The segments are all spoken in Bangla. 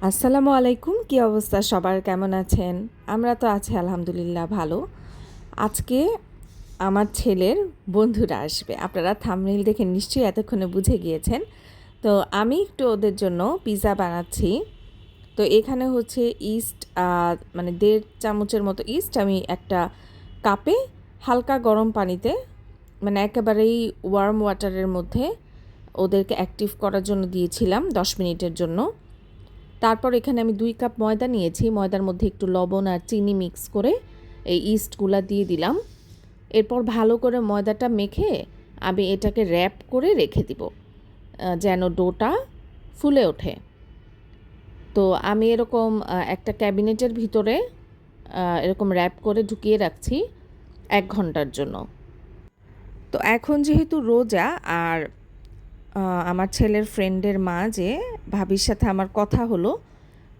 আসসালামু আলাইকুম, কী অবস্থা সবার, কেমন আছেন? আমরা তো আছি আলহামদুলিল্লাহ ভালো। আজকে আমার ছেলের বন্ধুরা আসবে, আপনারা থাম্বনেইল দেখে নিশ্চয়ই এতক্ষণে বুঝে গিয়েছেন। তো আমি একটু ওদের জন্য পিৎজা বানাচ্ছি। তো এখানে হচ্ছে ইস্ট, মানে 1.5 চামচের মতো ইস্ট আমি একটা কাপে হালকা গরম পানিতে, মানে একেবারেই ওয়ার্ম ওয়াটারের মধ্যে ওদেরকে অ্যাক্টিভ করার জন্য দিয়েছিলাম 10 মিনিটের জন্য। তারপর এখানে আমি 2 কাপ ময়দা নিয়েছি, ময়দার মধ্যে একটু লবণ আর চিনি মিক্স করে এই ইস্টগুলা দিয়ে দিলাম। এরপর ভালো করে ময়দাটা মেখে আমি এটাকে র্যাপ করে রেখে দিব যেন ডোটা ফুলে ওঠে। তো আমি এরকম একটা ক্যাবিনেটের ভিতরে এরকম র্যাপ করে ঢুকিয়ে রাখছি 1 ঘন্টার জন্য। তো এখন যেহেতু রোজা, আর আমার ছেলের ফ্রেন্ডের মা যে ভাবির সাথে আমার কথা হলো,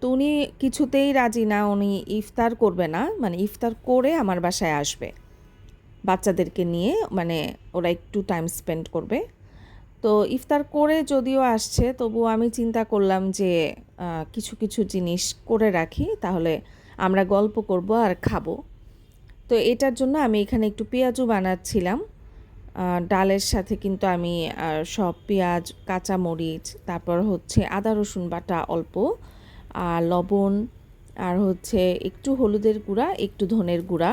তো উনি কিছুতেই রাজি না, উনি ইফতার করবে না, মানে ইফতার করে আমার বাসায় আসবে বাচ্চাদেরকে নিয়ে, মানে ওরা একটু টাইম স্পেন্ড করবে। তো ইফতার করে যদিও আসছে, তবুও আমি চিন্তা করলাম যে কিছু কিছু জিনিস করে রাখি, তাহলে আমরা গল্প করব আর খাবো। তো এটার জন্য আমি এখানে একটু পেঁয়াজু বানাচ্ছিলাম। ডালের সাথে কিন্তু আমি সব পেঁয়াজ, কাঁচামরিচ, তারপর হচ্ছে আদা রসুন বাটা অল্প, আর লবণ, আর হচ্ছে একটু হলুদের গুঁড়া, একটু ধনের গুঁড়া,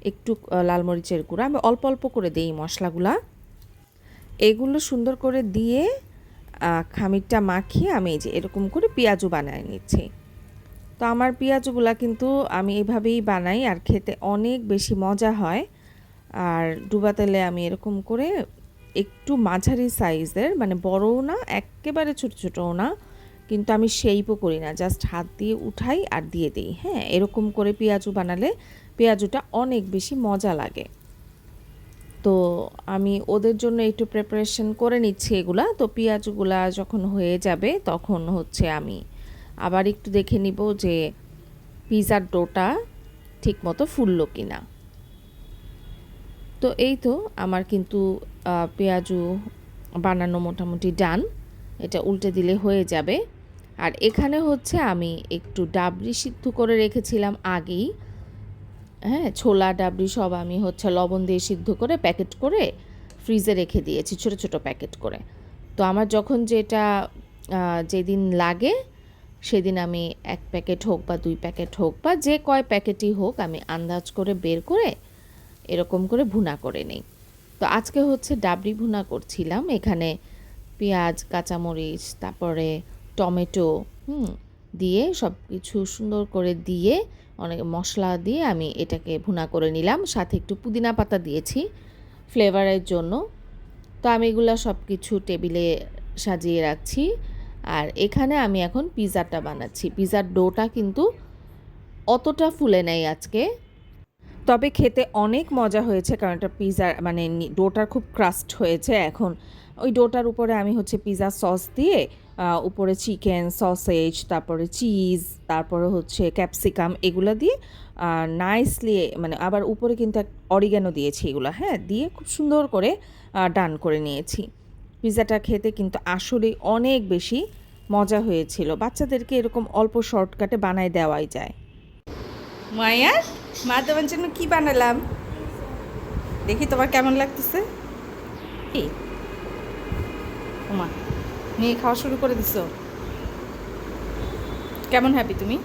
একটু লাল মরিচের গুঁড়া, আমি অল্প অল্প করে দিই মশলাগুলা। এগুলো সুন্দর করে দিয়ে খামিরটা মাখিয়ে আমি এই যে এরকম করে পেঁয়াজু বানিয়ে নিচ্ছি। তো আমার পেঁয়াজগুলা কিন্তু আমি এভাবেই বানাই, আর খেতে অনেক বেশি মজা হয়। আর ডুবা তেলে আমি এরকম করে একটু মাঝারি সাইজের, মানে বড়ও না একেবারে ছোট ছোটও না, কিন্তু আমি শেইপও করি না, জাস্ট হাত দিয়ে উঠাই আর দিয়ে দিই। হ্যাঁ, এরকম করে পেঁয়াজু বানালে পেঁয়াজুটা অনেক বেশি মজা লাগে। তো আমি ওদের জন্য একটু প্রিপারেশন করে নিচ্ছি এগুলা। তো পেঁয়াজগুলা যখন হয়ে যাবে তখন হচ্ছে আমি আবার একটু দেখে নিব যে পিৎজার ডোটা ঠিক মতো ফুললো কিনা। তো এই তো আমার কিন্তু পেঁয়াজু বানানো মোটামুটি ডান, এটা উল্টে দিলে হয়ে যাবে। আর এখানে হচ্ছে আমি একটু ডাবরি সিদ্ধ করে রেখেছিলাম আগেই। হ্যাঁ, ছোলা ডাবরি সব আমি হচ্ছে লবণ দিয়ে সিদ্ধ করে প্যাকেট করে ফ্রিজে রেখে দিয়েছি, ছোট ছোট প্যাকেট করে। তো আমার যখন যেটা যেদিন লাগে সেদিন আমি 1 প্যাকেট হোক বা 2 প্যাকেট হোক বা যে কয় প্যাকেটই হোক, আমি আন্দাজ করে বের করে এরকম করে ভুনা করে নেই। তো আজকে হচ্ছে ডাবরি ভুনা করছিলাম। এখানে পেঁয়াজ, কাঁচামরিচ, তারপরে টমেটো দিয়ে সব কিছু সুন্দর করে দিয়ে অনেক মশলা দিয়ে আমি এটাকে ভুনা করে নিলাম, সাথে একটু পুদিনা পাতা দিয়েছি ফ্লেভারের জন্য। তো আমি এগুলো সব কিছু টেবিলে সাজিয়ে রাখছি। আর এখানে আমি এখন পিৎজাটা বানাচ্ছি। পিৎজার ডোটা কিন্তু অতটা ফুলে নেই আজকে, তবে খেতে অনেক মজা হয়েছে, কারণ এটা পিৎজার মানে ডোটার খুব ক্রাস্ট হয়েছে। এখন ওই ডোটার উপরে আমি হচ্ছে পিৎজা সস দিয়ে উপরে চিকেন, সসেজ, তারপরে চিজ, তারপরে হচ্ছে ক্যাপসিকাম, এগুলো দিয়ে নাইসলি, মানে আবার উপরে কিন্তু অরিগ্যানো দিয়েছি, এগুলো হ্যাঁ দিয়ে খুব সুন্দর করে ডান করে নিয়েছি। পিৎজাটা খেতে কিন্তু আসলেই অনেক বেশি মজা হয়েছিল। বাচ্চাদেরকে এরকম অল্প শর্টকাটে বানায় দেওয়াই যায়। মায়া, মা তোমার জন্য কি বানালাম দেখি, তোমার কেমন লাগতেছে? এই ওমা, মেয়ে খাওয়া শুরু করে দিছো। কেমন হ্যাপি তুমি?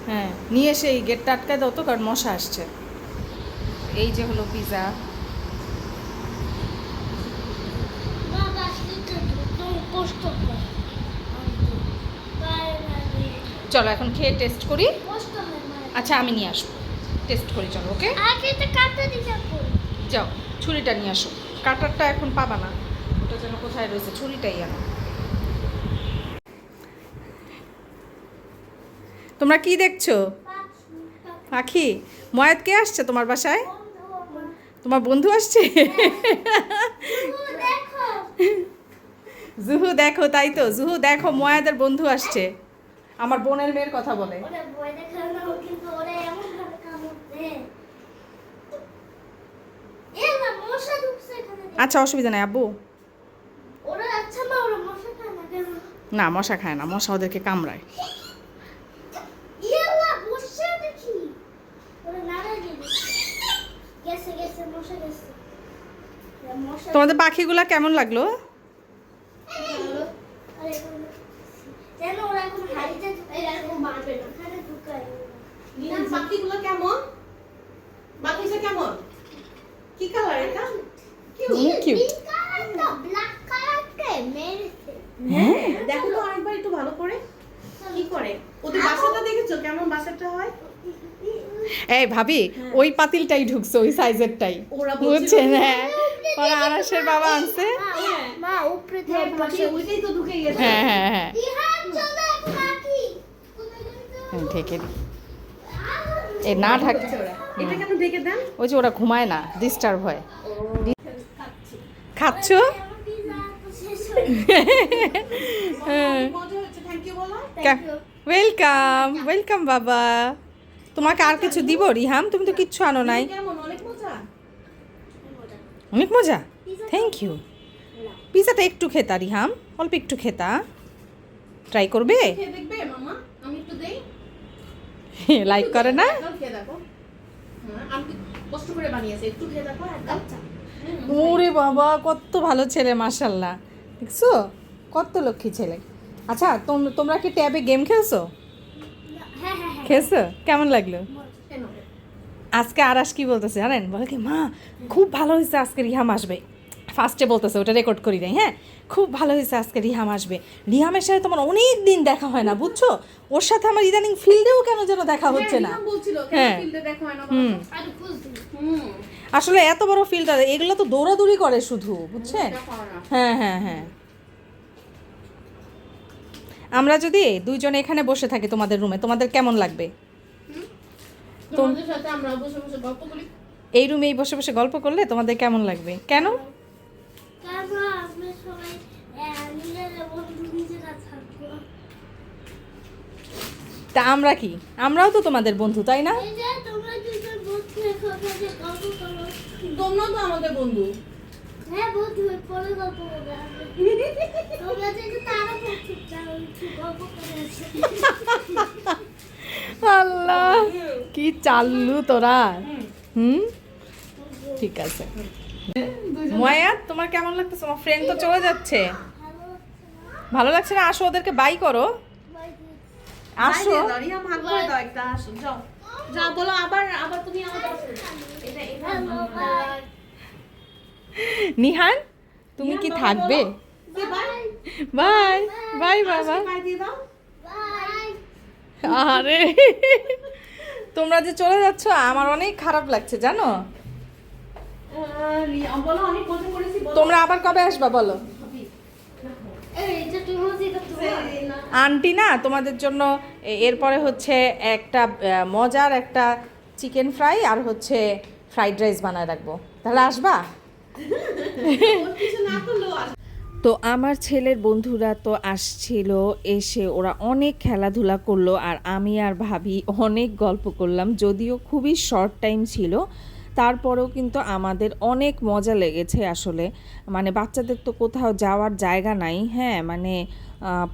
হ্যাঁ, নিয়ে এসে এই গেটটা আটকায় দাও তো, কারণ মশা আসছে। এই যে হলো পিৎজা। চলো এখন খেয়ে টেস্ট করি। আচ্ছা আমি নিয়ে আসবো, টেস্ট করি, চলো। ওকে, যাও ছুরিটা নিয়ে আসো। কাটারটা এখন পাবা না, ওটা যেন কোথায় রয়েছে, ছুরিটাই আনো। তোমরা কি দেখছো? পাখি? ময়াত কে আসছে তোমার বাসায়? তোমার বন্ধু আসছে? জুহু দেখো, তাই তো, জুহু দেখো ময়াদের বন্ধু আসছে। আমার বোনের মেয়ের কথা বলে। আচ্ছা অসুবিধা নাই আব্বু। না, মশা খায় না, মশা ওদেরকে কামড়ায়। তোমাদের পাখিগুলা কেমন লাগলো? পাখিগুলো কেমন? পাখিটা কেমন? কি কালার এটা? হ্যাঁ, দেখো তো আরেকবার একটু ভালো করে। কি করে? ওদের বাসাটা দেখেছো কেমন বাসাটা হয়? এই ভাবি, ওই পাতিলটাই ঢুকছে, ওই সাইজেরটাই, ওরা বুঝছেন? হ্যাঁ, ওরা আরাসের বাবা আনছে। ওইটাই তো ঢুকে গেছে। হ্যাঁ হ্যাঁ হ্যাঁ, ঢেকে দিই। এ না ঢাক, এটা কেন ঢেকে দেন? ওই যে ওরা ঘুমায় না, ডিস্টার্ব হয়। খাচ্ছ? মজা হচ্ছে, থ্যাংক ইউ বলো। ওয়েলকাম ওয়েলকাম বাবা। তোমাকে আর কিছু দিব রিহাম? তুমি তো কিচ্ছু আনো নাই। কেমন? অনেক মজা। অনেক মজা, থ্যাংক ইউ। পিজাটা একটু খেতা রিহাম, অল্প একটু খেতা। ট্রাই করবে? খেয়ে দেখবে মামা? আমি একটু দেই। লাইক করে না? একদম খেয়ে দেখো। হ্যাঁ, আমি কষ্ট করে বানিয়েছি, একটু খেয়ে দেখো একদম। ওরে বাবা, কত ভালো ছেলে, মাশাল্লাহ। দেখছো কত লক্ষ্মী ছেলে। আচ্ছা, তোমরা কি ট্যাবে গেম খেলছো? খেলছো? কেমন লাগলো? কেন? আজকে আরাস কি বলতেছে জানেন? বলে কি, মা খুব ভালো হয়েছে, আজকে রিহাম আসবে। ফার্স্টে বলতেছে, ওটা রেকর্ড করি নাই, হ্যাঁ, খুব ভালো হয়েছে, আজকে রিহাম আসবে। রিহামের সাথে তোমার অনেক দিন দেখা হয় না, বুঝছো? ওর সাথে আমার ইদানিং ফিল্ডেও কেন যেন দেখা হচ্ছে না। হ্যাঁ, বলছিল হ্যাঁ। কেন ফিল্ডে দেখা হয় না? হুম। হুম। আসলে এত বড় ফিল্ডার, এগুলো তো দৌড়াদৌড়ি করে শুধু, বুঝছেন? হ্যাঁ হ্যাঁ হ্যাঁ। আমরা যদি দুইজনে এখানে বসে থাকি তোমাদের রুমে, তোমাদের কেমন লাগবে? তোমাদের সাথে আমরা বসে বসে গল্প করি। এই রুমেই বসে বসে গল্প করলে তোমাদের কেমন লাগবে? কেন? তা আমরা কি, আমরাও তো তোমাদের বন্ধু, তাই না? তোমরা তো আমাদের বন্ধু। হ্যাঁ বন্ধু, পরে গল্প করবে। তোমরা যদি তারা করতে চাও, একটু গল্প করে আসো। আল্লাহ, কি চাল্লু তোরা। হুম, ঠিক আছে। মায়া, তোমার কেমন লাগতেছে? তোমার ফ্রেন্ড তো চলে যাচ্ছে, ভালো লাগছে না? আসো, ওদেরকে বাই করো। আসো। রিয়া ভাগ করে দাও একটা, আসো যাও। যা বলো, আবার আবার তুমি আমাদের এটা এটা নিহান, তুমি কি থাকবে? বাই বাই বাই বাবা। বাই দিয়ে দাও। বাই। আরে তোমরা যে চলে যাচ্ছ, আমার অনেক খারাপ লাগছে, জানো? রিয়া বলো, অনেক মজা করেছি বলো। তোমরা আবার কবে আসবা বলো? এই যে তুমি বলছি এটা তোমার। আন্টি না তোমাদের জন্য এরপরে হচ্ছে একটা মজার একটা চিকেন ফ্রাই আর হচ্ছে ফ্রাইড রাইস বানায় রাখবো, তাহলে আসবা? কিছু না করলেও আসবে। তো আমার ছেলের বন্ধুরা তো আসছিল, এসে ওরা অনেক খেলাধুলা করলো আর আমি আর ভাবি অনেক গল্প করলাম, যদিও খুবই শর্ট টাইম ছিল, তারপরেও কিন্তু আমাদের অনেক মজা লেগেছে আসলে। মানে বাচ্চাদের তো কোথাও যাওয়ার জায়গা নাই, হ্যাঁ, মানে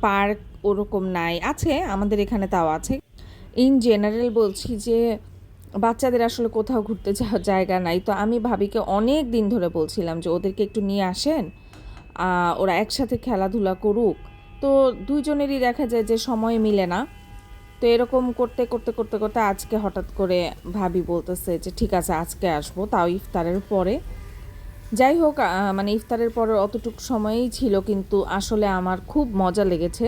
পার্ক ওরকম নাই, আছে আমাদের এখানে, তাও আছে। ইন জেনারেল বলছি যে বাচ্চাদের আসলে কোথাও ঘুরতে যাওয়ার জায়গা নাই। তো আমি ভাবিকে অনেক দিন ধরে বলছিলাম যে ওদেরকে একটু নিয়ে আসেন, ওরা একসাথে খেলাধুলা করুক। তো দুইজনেরই দেখা যায় যে সময় মিলে না। তো এরকম করতে করতে করতে করতে আজকে হঠাৎ করে ভাবি বলতেছে যে ঠিক আছে আজকে আসবো, তাও ইফতারের পরে। যাই হোক, মানে ইফতারের পরে অতটুকু সময়ই ছিল, কিন্তু আসলে আমার খুব মজা লেগেছে।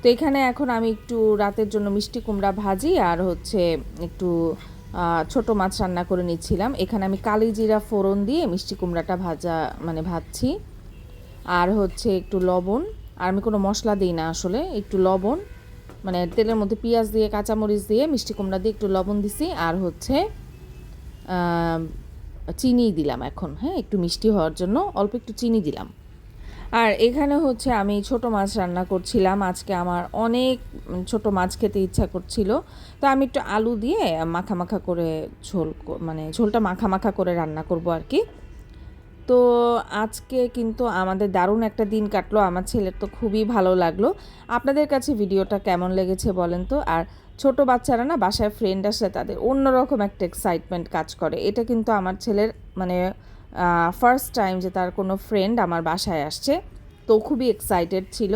তো এখানে এখন আমি একটু রাতের জন্য মিষ্টি কুমড়া ভাজি আর হচ্ছে একটু ছোট মাছ রান্না করে নিচ্ছিলাম। এখানে আমি কালি জিরা ফোড়ন দিয়ে মিষ্টি কুমড়াটা মানে ভাজছি। আর হচ্ছে একটু লবণ, আর আমি কোনো মশলা দিই না আসলে, একটু লবণ, মানে তেলের মধ্যে পেঁয়াজ দিয়ে কাঁচামরিচ দিয়ে মিষ্টি কুমড়া দিয়ে একটু লবণ দিছি, আর হচ্ছে চিনি দিলাম এখন, হ্যাঁ, একটু মিষ্টি হওয়ার জন্য অল্প একটু চিনি দিলাম। আর এখানে হচ্ছে আমি ছোট মাছ রান্না করছিলাম, আজকে আমার অনেক ছোট মাছ খেতে ইচ্ছা করছিল। তো আমি একটু আলু দিয়ে মাখা মাখা করে মানে ঝোলটা মাখা মাখা করে রান্না করব আর কি। তো আজকে কিন্তু আমাদের দারুণ একটা দিন কাটলো, আমার ছেলের তো খুবই ভালো লাগলো। আপনাদের কাছে ভিডিওটা কেমন লেগেছে বলেন তো। আর ছোট বাচ্চারা না বাসায় ফ্রেন্ড আসলে তাদের অন্যরকম একটা এক্সাইটমেন্ট কাজ করে। এটা কিন্তু আমার ছেলের মানে ফার্স্ট টাইম যে তার কোনো ফ্রেন্ড আমার বাসায় আসছে, তো খুবই এক্সাইটেড ছিল।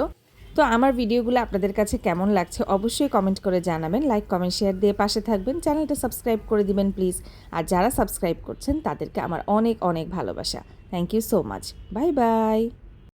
তো আমার ভিডিওগুলো আপনাদের কাছে কেমন লাগছে অবশ্যই কমেন্ট করে জানাবেন, লাইক কমেন্ট শেয়ার দিয়ে পাশে থাকবেন, চ্যানেলটা সাবস্ক্রাইব করে দিবেন প্লিজ। আর যারা সাবস্ক্রাইব করছেন তাদেরকে আমার অনেক অনেক ভালোবাসা। Thank you so much, bye by.